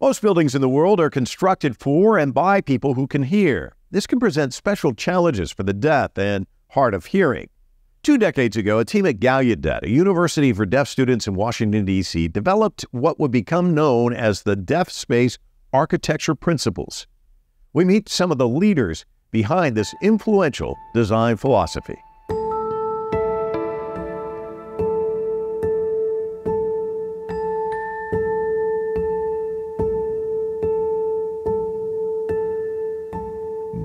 Most buildings in the world are constructed for and by people who can hear. This can present special challenges for the deaf and hard of hearing. 2 decades ago, a team at Gallaudet, a university for deaf students in Washington, D.C., developed what would become known as the DeafSpace architecture principles. We meet some of the leaders behind this influential design philosophy.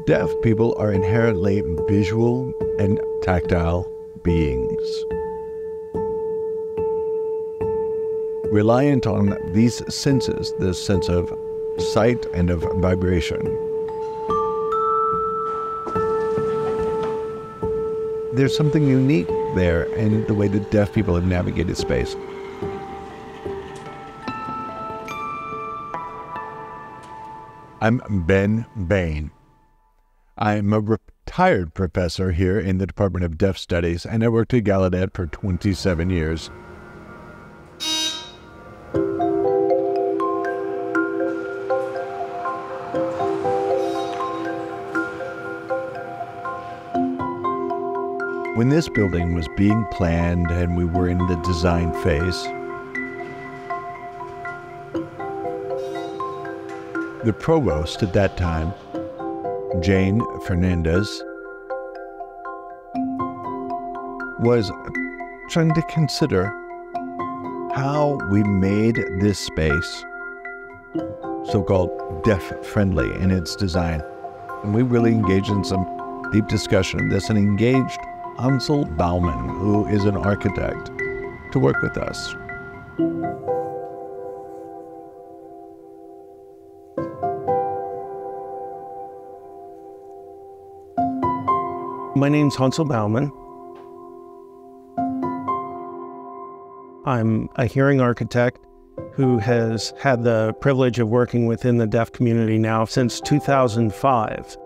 Deaf people are inherently visual and tactile beings. Reliant on these senses, the sense of sight and of vibration. There's something unique there in the way that deaf people have navigated space. I'm Ben Bain. I'm a retired professor here in the Department of Deaf Studies, and I worked at Gallaudet for 27 years. When this building was being planned and we were in the design phase, the provost at that time, Jane Fernandez, was trying to consider how we made this space so-called deaf-friendly in its design. And we really engaged in some deep discussion of this and engaged Hansel Bauman, who is an architect, to work with us. My name's Hansel Bauman. I'm a hearing architect who has had the privilege of working within the deaf community now since 2005.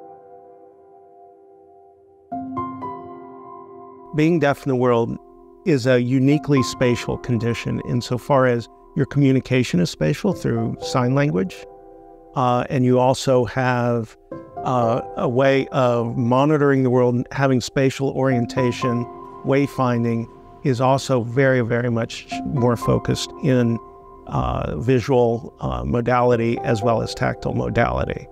Being deaf in the world is a uniquely spatial condition insofar as your communication is spatial through sign language, and you also have a way of monitoring the world and having spatial orientation. Wayfinding is also very, very much more focused in visual modality as well as tactile modality.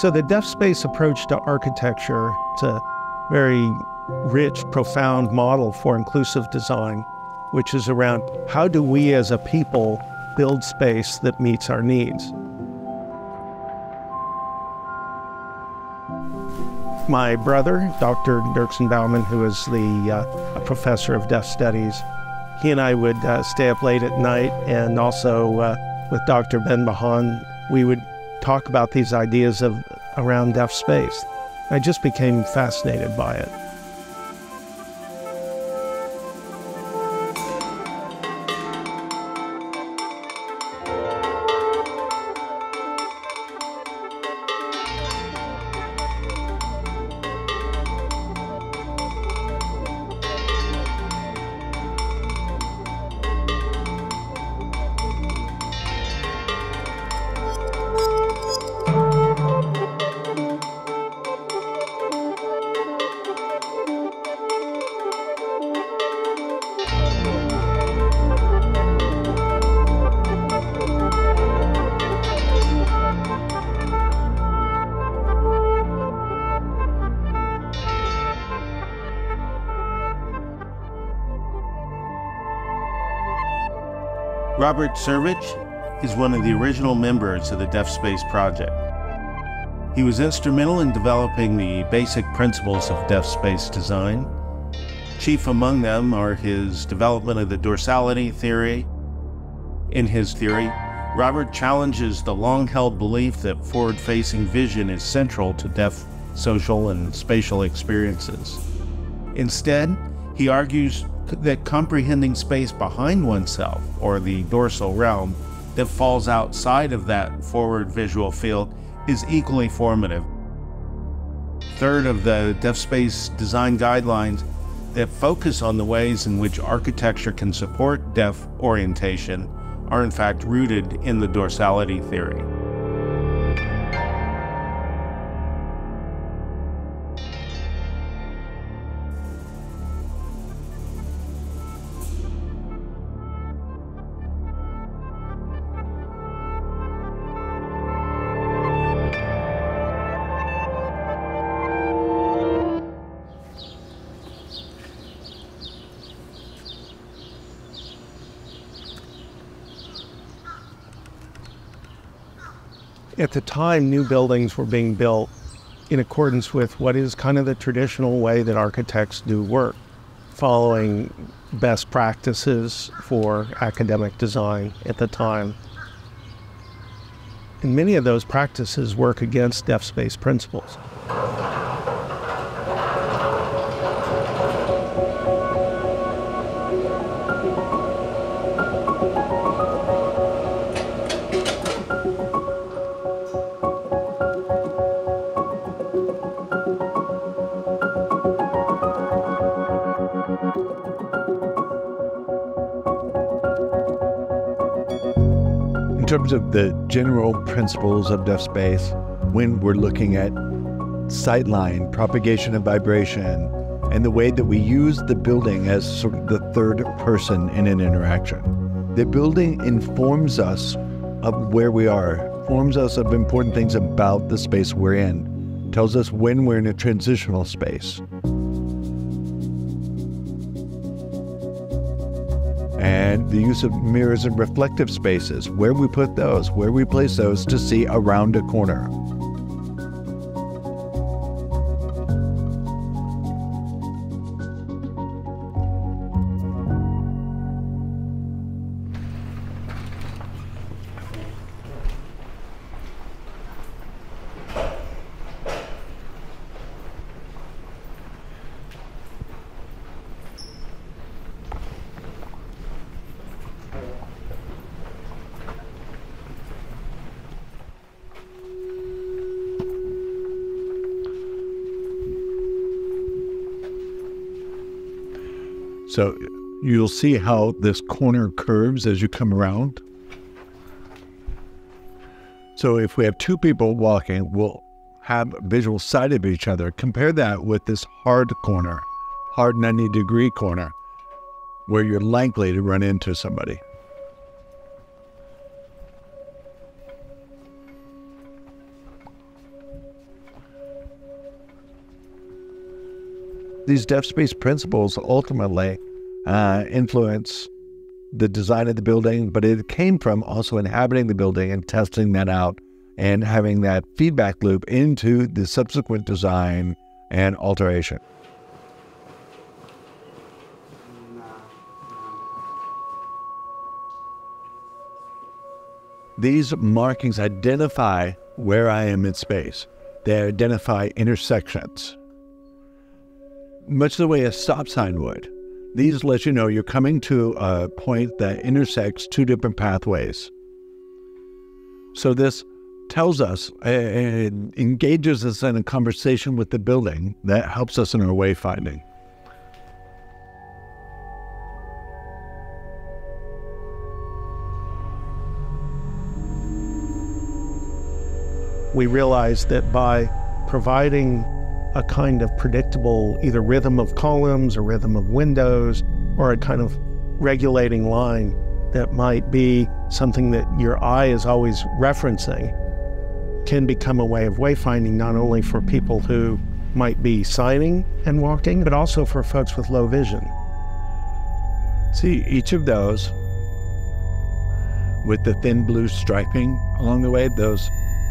So the DeafSpace approach to architecture is a very rich, profound model for inclusive design, which is around how do we as a people build space that meets our needs. My brother, Dr. Dirksen Bauman, who is the professor of deaf studies, he and I would stay up late at night, and also with Dr. Ben Bahan, we would talk about these ideas of around deaf space. I just became fascinated by it. Robert Servich is one of the original members of the DeafSpace project. He was instrumental in developing the basic principles of DeafSpace design. Chief among them are his development of the dorsality theory. In his theory, Robert challenges the long-held belief that forward-facing vision is central to deaf social and spatial experiences. Instead, he argues that comprehending space behind oneself, or the dorsal realm, that falls outside of that forward visual field is equally formative. Third of the DeafSpace design guidelines that focus on the ways in which architecture can support deaf orientation are in fact rooted in the dorsality theory. At the time, new buildings were being built in accordance with what is kind of the traditional way that architects do work, following best practices for academic design at the time. And many of those practices work against DeafSpace principles. In terms of the general principles of DeafSpace, when we're looking at sightline, propagation of vibration, and the way that we use the building as sort of the third person in an interaction. The building informs us of where we are, informs us of important things about the space we're in, tells us when we're in a transitional space. And the use of mirrors and reflective spaces, where we put those, where we place those to see around a corner. So you'll see how this corner curves as you come around. So if we have two people walking, we'll have a visual sight of each other. Compare that with this hard corner, hard 90-degree corner, where you're likely to run into somebody. These DeafSpace principles ultimately influence the design of the building, but it came from also inhabiting the building and testing that out and having that feedback loop into the subsequent design and alteration. These markings identify where I am in space. They identify intersections, much the way a stop sign would. These let you know you're coming to a point that intersects two different pathways. So this tells us, it engages us in a conversation with the building that helps us in our wayfinding. We realized that by providing a kind of predictable either rhythm of columns or rhythm of windows or a kind of regulating line that might be something that your eye is always referencing can become a way of wayfinding, not only for people who might be signing and walking, but also for folks with low vision. See, each of those with the thin blue striping along the way, those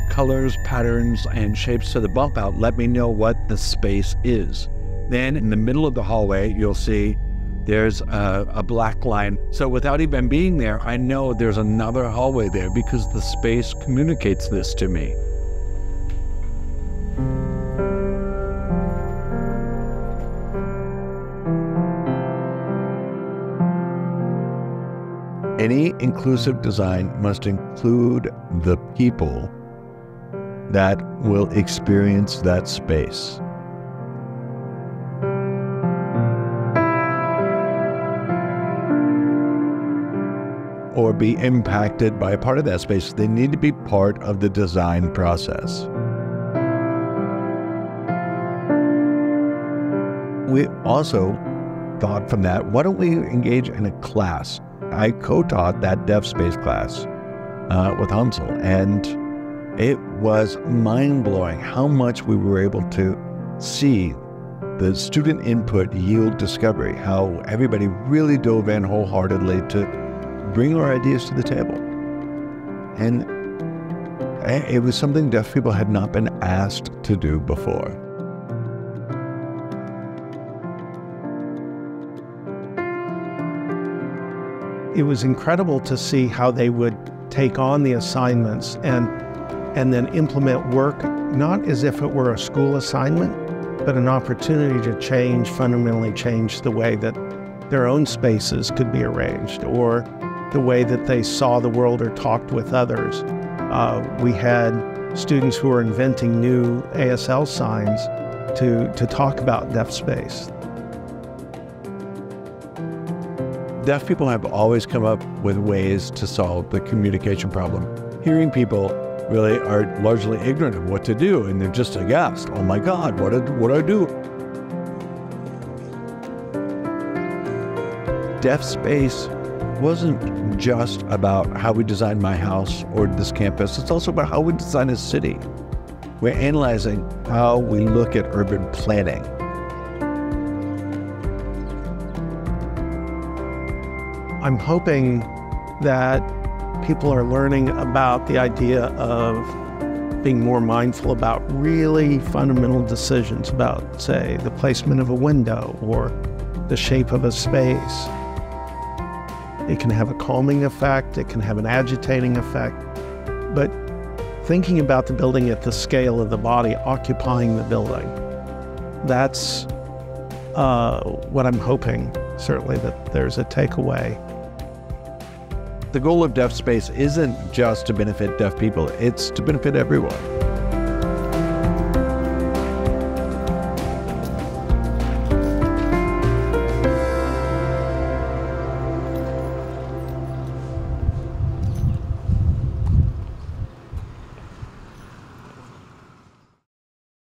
colors, patterns, and shapes to the bump out let me know what the space is. Then in the middle of the hallway, you'll see there's a black line. So without even being there, I know there's another hallway there because the space communicates this to me. Any inclusive design must include the people that will experience that space. or be impacted by a part of that space. They need to be part of the design process. We also thought from that, why don't we engage in a class? I co-taught that DeafSpace class with Hansel, and it was mind-blowing how much we were able to see the student input yield discovery, how everybody really dove in wholeheartedly to bring our ideas to the table. And it was something deaf people had not been asked to do before. It was incredible to see how they would take on the assignments and then implement work, not as if it were a school assignment, but an opportunity to fundamentally change the way that their own spaces could be arranged, or the way that they saw the world or talked with others. We had students who were inventing new ASL signs to talk about DeafSpace. Deaf people have always come up with ways to solve the communication problem. Hearing people really are largely ignorant of what to do, and they're just aghast. Oh my God, what do I do? DeafSpace wasn't just about how we design my house or this campus. It's also about how we design a city. We're analyzing how we look at urban planning. I'm hoping that people are learning about the idea of being more mindful about really fundamental decisions about, say, the placement of a window or the shape of a space. It can have a calming effect, it can have an agitating effect, but thinking about the building at the scale of the body occupying the building, that's what I'm hoping, certainly, that there's a takeaway. The goal of DeafSpace isn't just to benefit deaf people, it's to benefit everyone.